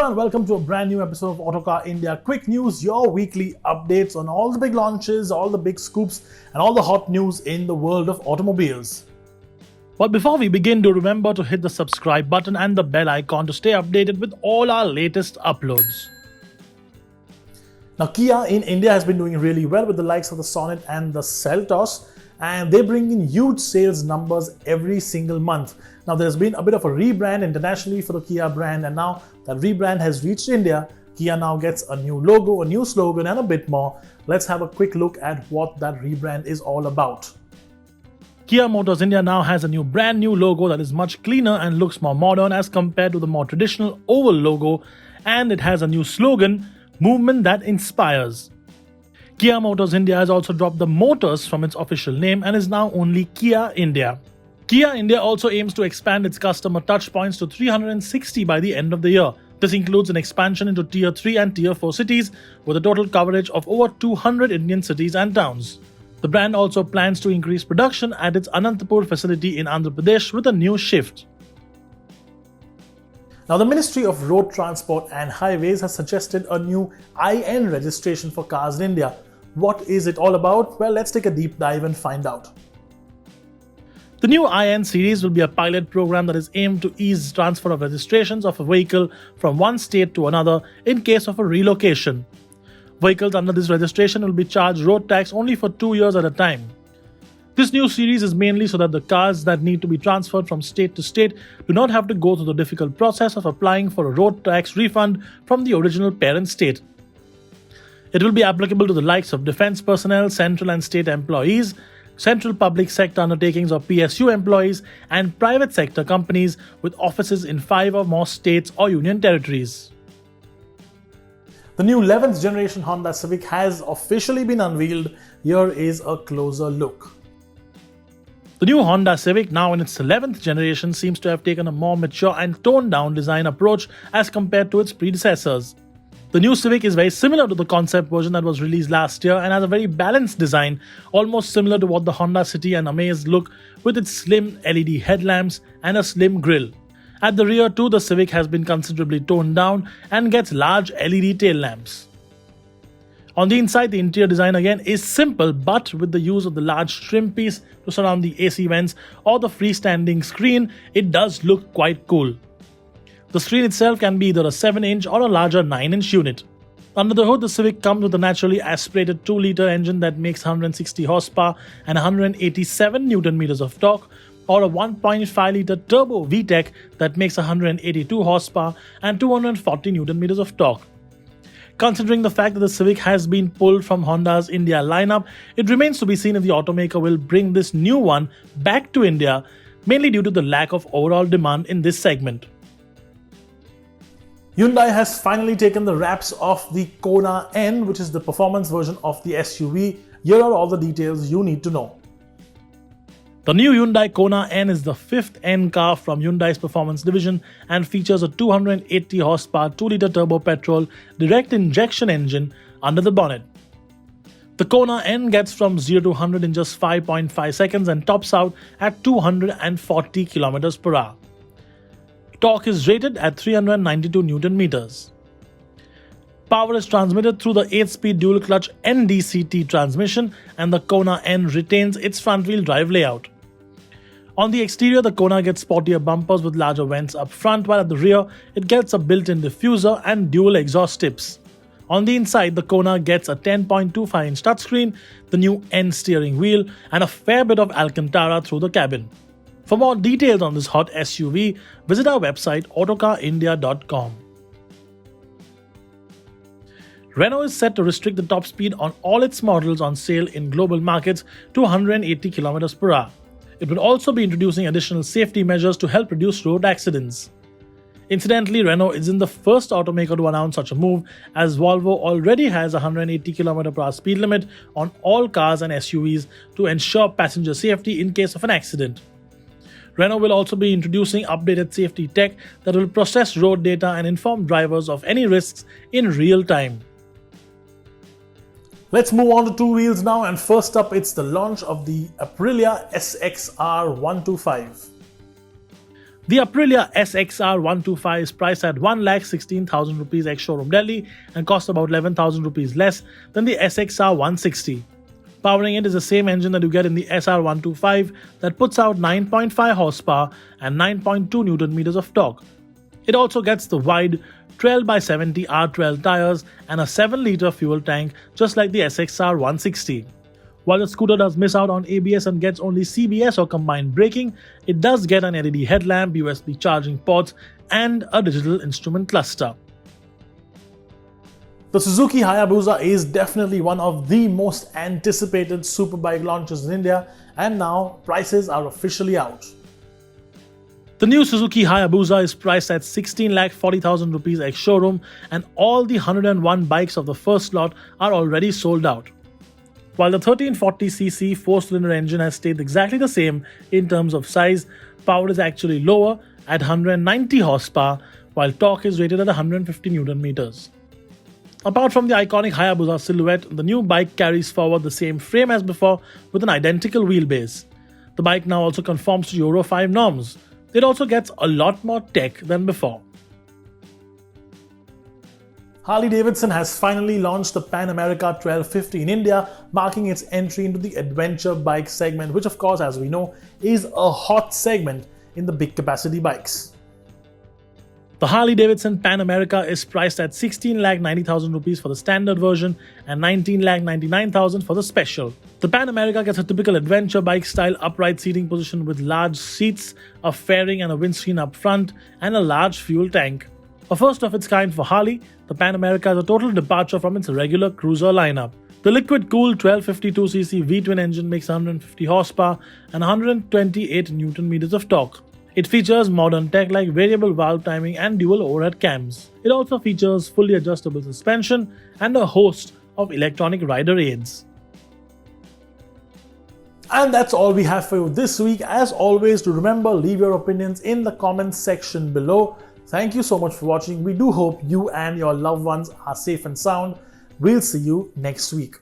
Hello and welcome to a brand new episode of Autocar India Quick News, your weekly updates on all the big launches, all the big scoops, and all the hot news in the world of automobiles. But before we begin, do remember to hit the subscribe button and the bell icon to stay updated with all our latest uploads. Now, Kia in India has been doing really well with the likes of the Sonet and the Seltos, and they bring in huge sales numbers every single month. Now, there's been a bit of a rebrand internationally for the Kia brand, and now that rebrand has reached India, Kia now gets a new logo, a new slogan, and a bit more. Let's have a quick look at what that rebrand is all about. Kia Motors India now has a brand new logo that is much cleaner and looks more modern as compared to the more traditional oval logo, and it has a new slogan, "Movement that Inspires." Kia Motors India has also dropped the Motors from its official name and is now only Kia India. Kia India also aims to expand its customer touchpoints to 360 by the end of the year. This includes an expansion into Tier 3 and Tier 4 cities with a total coverage of over 200 Indian cities and towns. The brand also plans to increase production at its Anantapur facility in Andhra Pradesh with a new shift. Now, the Ministry of Road Transport and Highways has suggested a new IN registration for cars in India. What is it all about? Well, let's take a deep dive and find out. The new IN series will be a pilot program that is aimed to ease transfer of registrations of a vehicle from one state to another in case of a relocation. Vehicles under this registration will be charged road tax only for 2 years at a time. This new series is mainly so that the cars that need to be transferred from state to state do not have to go through the difficult process of applying for a road tax refund from the original parent state. It will be applicable to the likes of defense personnel, central and state employees, central public sector undertakings or PSU employees, and private sector companies with offices in 5 or more states or union territories. The new 11th generation Honda Civic has officially been unveiled. Here is a closer look. The new Honda Civic, now in its 11th generation, seems to have taken a more mature and toned down design approach as compared to its predecessors. The new Civic is very similar to the concept version that was released last year and has a very balanced design, almost similar to what the Honda City and Amaze look, with its slim LED headlamps and a slim grille. At the rear too, the Civic has been considerably toned down and gets large LED tail lamps. On the inside, the interior design again is simple, but with the use of the large trim piece to surround the AC vents or the freestanding screen, it does look quite cool. The screen itself can be either a 7-inch or a larger 9-inch unit. Under the hood, the Civic comes with a naturally aspirated 2-liter engine that makes 160 horsepower and 187 Nm of torque, or a 1.5-liter turbo VTEC that makes 182 horsepower and 240 Nm of torque. Considering the fact that the Civic has been pulled from Honda's India lineup, it remains to be seen if the automaker will bring this new one back to India, mainly due to the lack of overall demand in this segment. Hyundai has finally taken the wraps off the Kona N, which is the performance version of the SUV. Here are all the details you need to know. The new Hyundai Kona N is the 5th N car from Hyundai's performance division and features a 280 horsepower 2-liter turbo petrol direct injection engine under the bonnet. The Kona N gets from 0 to 100 in just 5.5 seconds and tops out at 240 km per hour. Torque is rated at 392 Nm. Power is transmitted through the 8-speed dual-clutch NDCT transmission, and the Kona N retains its front-wheel drive layout. On the exterior, the Kona gets sportier bumpers with larger vents up front, while at the rear, it gets a built-in diffuser and dual exhaust tips. On the inside, the Kona gets a 10.25-inch touchscreen, the new N steering wheel, and a fair bit of Alcantara through the cabin. For more details on this hot SUV, visit our website autocarindia.com. Renault is set to restrict the top speed on all its models on sale in global markets to 180 km per hour. It will also be introducing additional safety measures to help reduce road accidents. Incidentally, Renault isn't the first automaker to announce such a move, as Volvo already has a 180 km per hour speed limit on all cars and SUVs to ensure passenger safety in case of an accident. Renault will also be introducing updated safety tech that will process road data and inform drivers of any risks in real time. Let's move on to two wheels now, and first up it's the launch of the Aprilia SXR125. The Aprilia SXR125 is priced at 1,16,000 rupees ex-showroom Delhi and costs about 11,000 rupees less than the SXR160. Powering it is the same engine that you get in the SR125 that puts out 9.5 horsepower and 9.2 Newton meters of torque. It also gets the wide 12x70 R12 tires and a 7-litre fuel tank just like the SXR160. While the scooter does miss out on ABS and gets only CBS or combined braking, it does get an LED headlamp, USB charging ports, and a digital instrument cluster. The Suzuki Hayabusa is definitely one of the most anticipated superbike launches in India, and now prices are officially out. The new Suzuki Hayabusa is priced at 16,40,000 rupees ex-showroom, and all the 101 bikes of the first lot are already sold out. While the 1340cc 4-cylinder engine has stayed exactly the same in terms of size, power is actually lower at 190 horsepower, while torque is rated at 150 Newton meters. Apart from the iconic Hayabusa silhouette, the new bike carries forward the same frame as before with an identical wheelbase. The bike now also conforms to Euro 5 norms. It also gets a lot more tech than before. Harley-Davidson has finally launched the Pan America 1250 in India, marking its entry into the adventure bike segment, which of course, as we know, is a hot segment in the big capacity bikes. The Harley-Davidson Pan America is priced at 16,90,000 rupees for the standard version and 19,99,000 for the special. The Pan America gets a typical adventure bike style upright seating position with large seats, a fairing and a windscreen up front, and a large fuel tank. A first of its kind for Harley, the Pan America is a total departure from its regular cruiser lineup. The liquid-cooled 1252cc V-twin engine makes 150 horsepower and 128 Newton meters of torque. It features modern tech like variable valve timing and dual overhead cams. It also features fully adjustable suspension and a host of electronic rider aids. And that's all we have for you this week. As always, to remember, leave your opinions in the comments section below. Thank you so much for watching. We do hope you and your loved ones are safe and sound. We'll see you next week.